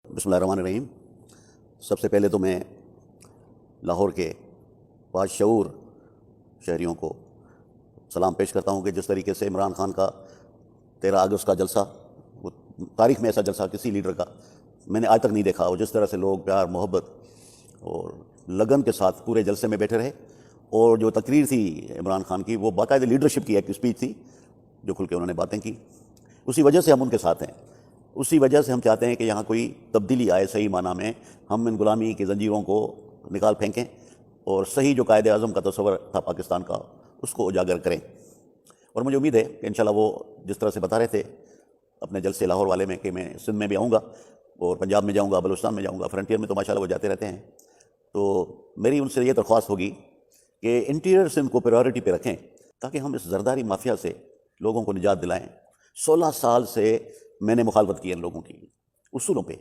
بسم اللہ الرحمن الرحیم۔ سب سے پہلے تو میں لاہور کے باشعور شہریوں کو سلام پیش کرتا ہوں کہ جس طریقے سے عمران خان کا 13 اگست کا جلسہ، وہ تاریخ میں ایسا جلسہ کسی لیڈر کا میں نے آج تک نہیں دیکھا، اور جس طرح سے لوگ پیار محبت اور لگن کے ساتھ پورے جلسے میں بیٹھے رہے، اور جو تقریر تھی عمران خان کی وہ باقاعدہ لیڈرشپ کی ایک اسپیچ تھی جو کھل کے انہوں نے باتیں کی، اسی وجہ سے ہم ان کے ساتھ ہیں، اسی وجہ سے ہم چاہتے ہیں کہ یہاں کوئی تبدیلی آئے، صحیح معنی میں ہم ان غلامی کی زنجیروں کو نکال پھینکیں اور صحیح جو قائد اعظم کا تصور تھا پاکستان کا اس کو اجاگر کریں۔ اور مجھے امید ہے کہ انشاءاللہ وہ جس طرح سے بتا رہے تھے اپنے جلسے لاہور والے میں کہ میں سندھ میں بھی آؤں گا اور پنجاب میں جاؤں گا، بلوچستان میں جاؤں گا، فرنٹیئر میں تو ماشاءاللہ وہ جاتے رہتے ہیں، تو میری ان سے یہ درخواست ہوگی کہ انٹیریئر سندھ کو پریورٹی پہ رکھیں تاکہ ہم اس زرداری مافیا سے لوگوں کو نجات دلائیں۔ 16 سال سے میں نے مخالفت کی ان لوگوں کی اصولوں پہ،